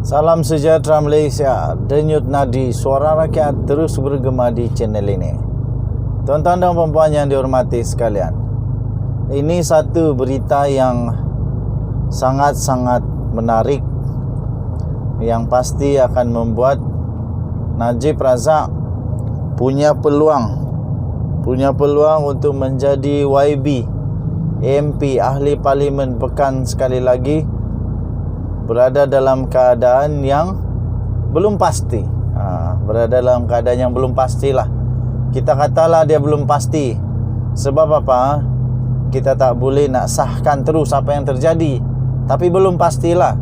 Salam sejahtera Malaysia. Denyut nadi suara rakyat terus bergema di channel ini. Tuan-tuan dan puan-puan yang dihormati sekalian, ini satu berita yang sangat-sangat menarik, yang pasti akan membuat Najib Razak punya peluang untuk menjadi YB MP Ahli Parlimen Pekan sekali lagi, berada dalam keadaan yang belum pasti. Berada dalam keadaan yang belum pastilah. Kita katalah dia belum pasti. Sebab apa? Kita tak boleh nak sahkan terus apa yang terjadi. Tapi belum pastilah.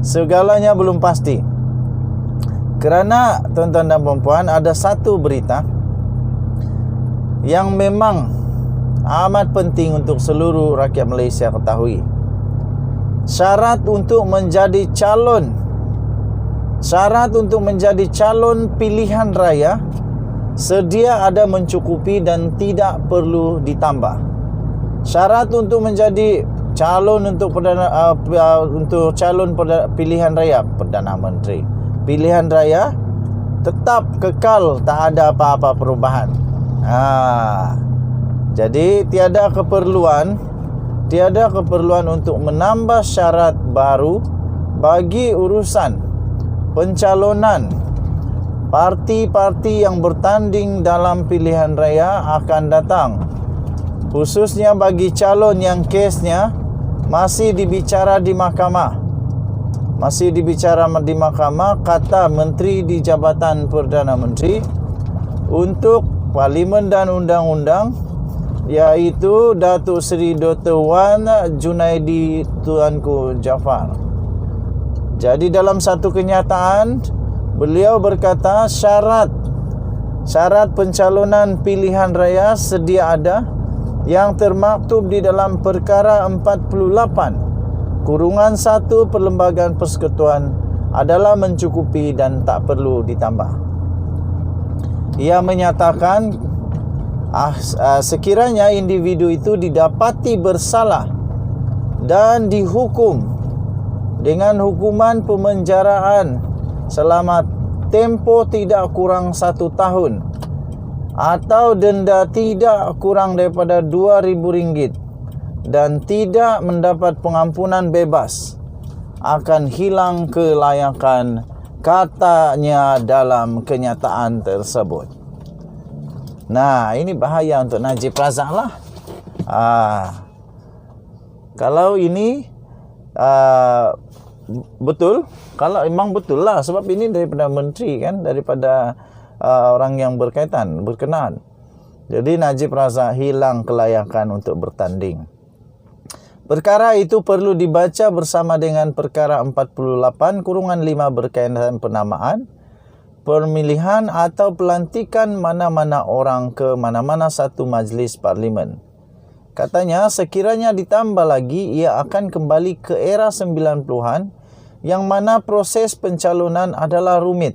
Segalanya belum pasti. Kerana tuan-tuan dan puan-puan, ada satu berita yang memang amat penting untuk seluruh rakyat Malaysia ketahui. Syarat untuk menjadi calon pilihan raya sedia ada mencukupi dan tidak perlu ditambah. Syarat untuk menjadi calon pilihan raya Perdana Menteri, pilihan raya tetap kekal, tak ada apa-apa perubahan. Jadi tiada keperluan untuk menambah syarat baru bagi urusan pencalonan parti-parti yang bertanding dalam pilihan raya akan datang, khususnya bagi calon yang kesnya masih dibicara di mahkamah. Kata Menteri di Jabatan Perdana Menteri untuk Parlimen dan Undang-Undang, iaitu Datuk Seri Dr. Wan Junaidi Tuanku Jaafar. Jadi dalam satu kenyataan, beliau berkata syarat pencalonan pilihan raya sedia ada yang termaktub di dalam Perkara 48/1 Perlembagaan Persekutuan adalah mencukupi dan tak perlu ditambah. Ia menyatakan sekiranya individu itu didapati bersalah dan dihukum dengan hukuman pemenjaraan selama tempoh tidak kurang 1 tahun atau denda tidak kurang daripada RM2,000 dan tidak mendapat pengampunan bebas, akan hilang kelayakan, katanya dalam kenyataan tersebut. Nah, ini bahaya untuk Najib Razak lah. Kalau ini betul, kalau memang betul lah, sebab ini daripada menteri kan, daripada orang yang berkenaan. Jadi Najib Razak hilang kelayakan untuk bertanding. Perkara itu perlu dibaca bersama dengan Perkara 48/5 berkaitan penamaan, pemilihan atau pelantikan mana-mana orang ke mana-mana satu majlis parlimen. Katanya sekiranya ditambah lagi, ia akan kembali ke era 90-an yang mana proses pencalonan adalah rumit.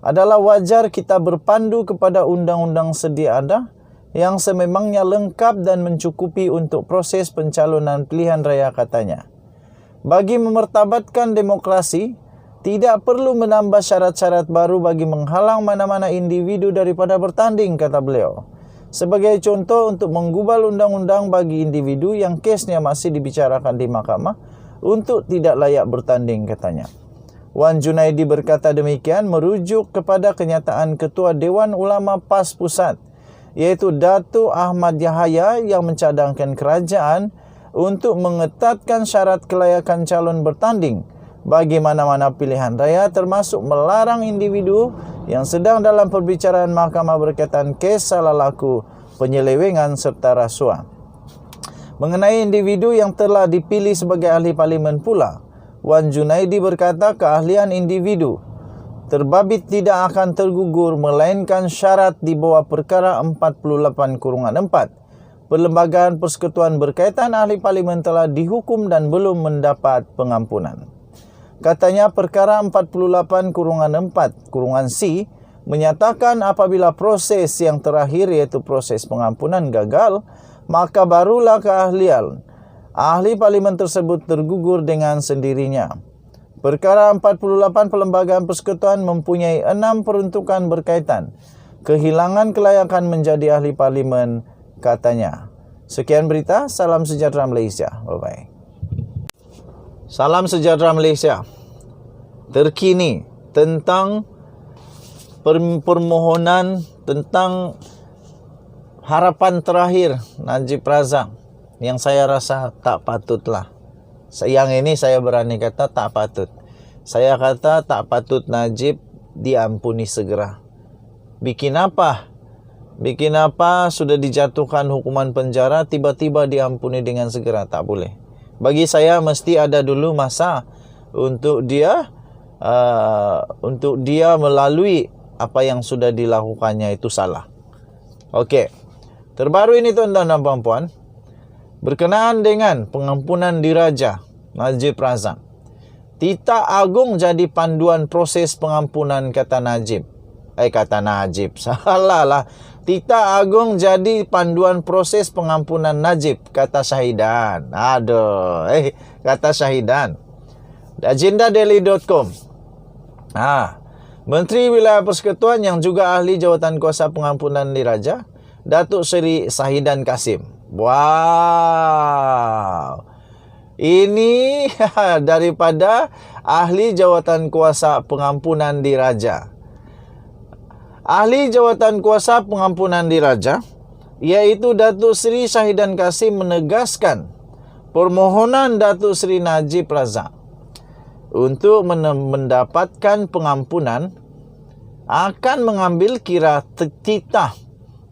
Adalah wajar kita berpandu kepada undang-undang sedia ada yang sememangnya lengkap dan mencukupi untuk proses pencalonan pilihan raya, katanya. Bagi memertabatkan demokrasi, tidak perlu menambah syarat-syarat baru bagi menghalang mana-mana individu daripada bertanding, kata beliau. Sebagai contoh, untuk menggubal undang-undang bagi individu yang kesnya masih dibicarakan di mahkamah untuk tidak layak bertanding, katanya. Wan Junaidi berkata demikian merujuk kepada kenyataan Ketua Dewan Ulama PAS Pusat, iaitu Datuk Ahmad Yahaya, yang mencadangkan kerajaan untuk mengetatkan syarat kelayakan calon bertanding bagi mana-mana pilihan raya, termasuk melarang individu yang sedang dalam perbicaraan mahkamah berkaitan kes salah laku, penyelewengan serta rasuah. Mengenai individu yang telah dipilih sebagai ahli parlimen pula, Wan Junaidi berkata keahlian individu terbabit tidak akan tergugur melainkan syarat di bawah Perkara 48/4 Perlembagaan Persekutuan berkaitan ahli parlimen telah dihukum dan belum mendapat pengampunan. Katanya Perkara 48/4 menyatakan apabila proses yang terakhir, iaitu proses pengampunan, gagal, maka barulah keahlian ahli parlimen tersebut tergugur dengan sendirinya. Perkara 48 Perlembagaan Persekutuan mempunyai 6 peruntukan berkaitan kehilangan kelayakan menjadi ahli parlimen, katanya. Sekian berita. Salam sejahtera Malaysia. Bye-bye. Salam sejahtera Malaysia. Terkini tentang permohonan tentang harapan terakhir Najib Razak yang saya rasa tak patutlah. Yang ini saya berani kata tak patut. Saya kata tak patut Najib diampuni segera. Bikin apa? Bikin apa sudah dijatuhkan hukuman penjara, tiba-tiba diampuni dengan segera? Tak boleh. Bagi saya mesti ada dulu masa untuk dia melalui apa yang sudah dilakukannya itu salah. Okey. Terbaru ini tuan-tuan dan puan-puan, berkenaan dengan pengampunan diraja Najib Razak. Titah Agung jadi panduan proses pengampunan, kata Najib. Salah lah. Titah Agung jadi panduan proses pengampunan Najib, kata Syahidan. Kata Syahidan. AgendaDaily.com. Menteri Wilayah Persekutuan yang juga ahli jawatan kuasa pengampunan diraja, Datuk Seri Syahidan Kasim. Wow. Ini daripada ahli jawatan kuasa pengampunan diraja. Ahli jawatan kuasa pengampunan diraja, iaitu Datuk Seri Syahidan Kasim, menegaskan permohonan Datuk Seri Najib Razak untuk mendapatkan pengampunan akan mengambil kira titah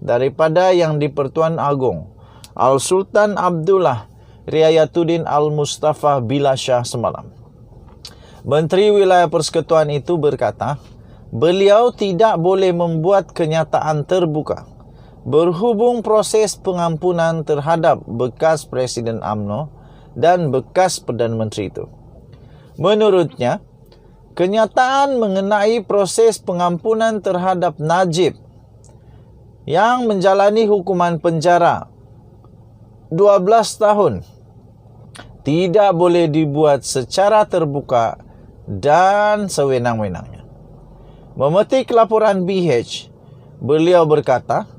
daripada Yang di-Pertuan Agong Al-Sultan Abdullah Riayatuddin Al-Mustafa Billah Shah semalam. Menteri Wilayah Persekutuan itu berkata, beliau tidak boleh membuat kenyataan terbuka berhubung proses pengampunan terhadap bekas Presiden UMNO dan bekas Perdana Menteri itu. Menurutnya, kenyataan mengenai proses pengampunan terhadap Najib yang menjalani hukuman penjara 12 tahun tidak boleh dibuat secara terbuka dan sewenang-wenangnya. Memetik laporan BH, beliau berkata,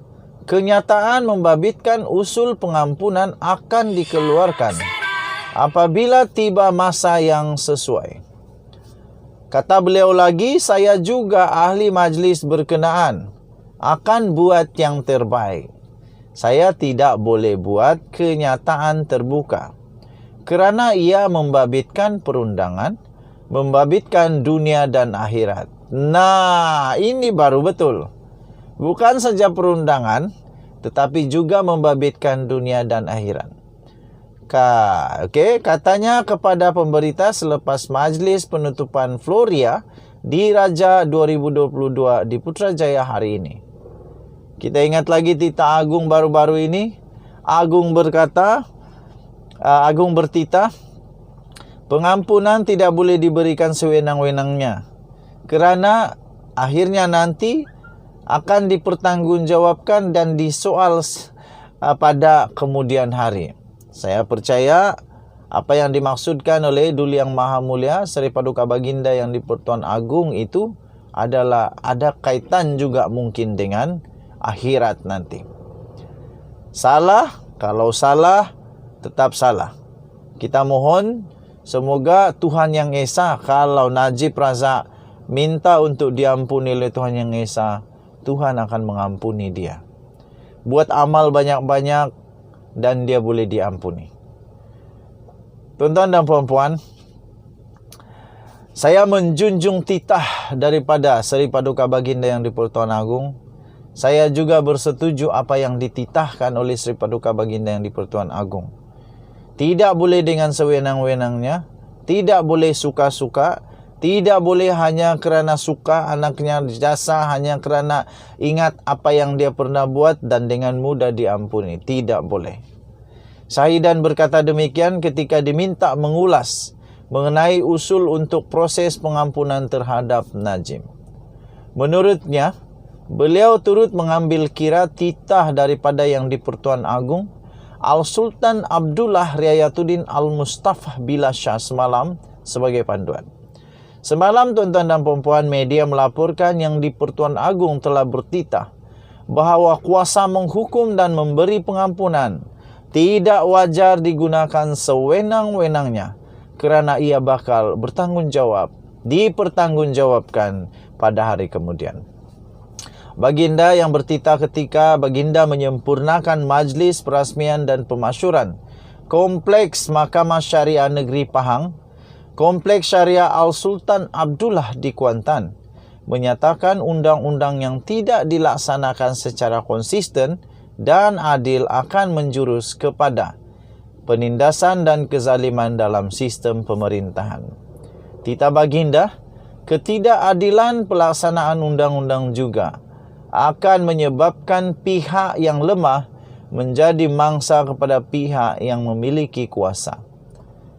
kenyataan membabitkan usul pengampunan akan dikeluarkan apabila tiba masa yang sesuai. Kata beliau lagi, saya juga ahli majlis berkenaan akan buat yang terbaik. Saya tidak boleh buat kenyataan terbuka kerana ia membabitkan perundangan, membabitkan dunia dan akhirat. Nah, ini baru betul. Bukan saja perundangan, tetapi juga membabitkan dunia dan akhirat. Katanya kepada pemberita selepas majlis penutupan Floria di Raja 2022 di Putrajaya hari ini. Kita ingat lagi titah Agung baru-baru ini. Agung bertitah, pengampunan tidak boleh diberikan sewenang-wenangnya kerana akhirnya nanti akan dipertanggungjawabkan dan disoal pada kemudian hari. Saya percaya apa yang dimaksudkan oleh Duli Yang Maha Mulia Seri Paduka Baginda Yang di-Pertuan Agong itu adalah ada kaitan juga mungkin dengan akhirat nanti. Salah, kalau salah tetap salah. Kita mohon semoga Tuhan Yang Esa, kalau Najib Razak minta untuk diampuni oleh Tuhan Yang Esa, Tuhan akan mengampuni dia. Buat amal banyak-banyak dan dia boleh diampuni. Tuan-tuan dan puan-puan, saya menjunjung titah daripada Seri Paduka Baginda Yang di-Pertuan Agong. Saya juga bersetuju apa yang dititahkan oleh Seri Paduka Baginda Yang di-Pertuan Agong. Tidak boleh dengan sewenang-wenangnya, tidak boleh suka-suka, tidak boleh hanya kerana suka anaknya jasa, hanya kerana ingat apa yang dia pernah buat dan dengan mudah diampuni. Tidak boleh. Syahidan berkata demikian ketika diminta mengulas mengenai usul untuk proses pengampunan terhadap Najib. Menurutnya, beliau turut mengambil kira titah daripada Yang di-Pertuan Agong Al-Sultan Abdullah Riayatuddin Al-Mustafa Billah Shah semalam sebagai panduan. Semalam tuan-tuan dan puan-puan, media melaporkan yang di-Pertuan Agong telah bertitah bahawa kuasa menghukum dan memberi pengampunan tidak wajar digunakan sewenang-wenangnya kerana ia bakal dipertanggungjawabkan pada hari kemudian. Baginda yang bertitah ketika baginda menyempurnakan majlis perasmian dan pemasyuran Kompleks Mahkamah Syariah Negeri Pahang, Kompleks Syariah Al-Sultan Abdullah di Kuantan, menyatakan undang-undang yang tidak dilaksanakan secara konsisten dan adil akan menjurus kepada penindasan dan kezaliman dalam sistem pemerintahan. Titah baginda, ketidakadilan pelaksanaan undang-undang juga akan menyebabkan pihak yang lemah menjadi mangsa kepada pihak yang memiliki kuasa.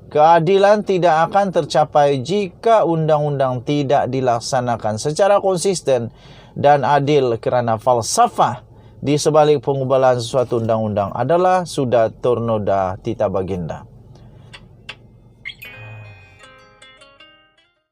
Keadilan tidak akan tercapai jika undang-undang tidak dilaksanakan secara konsisten dan adil kerana falsafah di sebalik pengubalan sesuatu undang-undang adalah sudah tornoda titah baginda.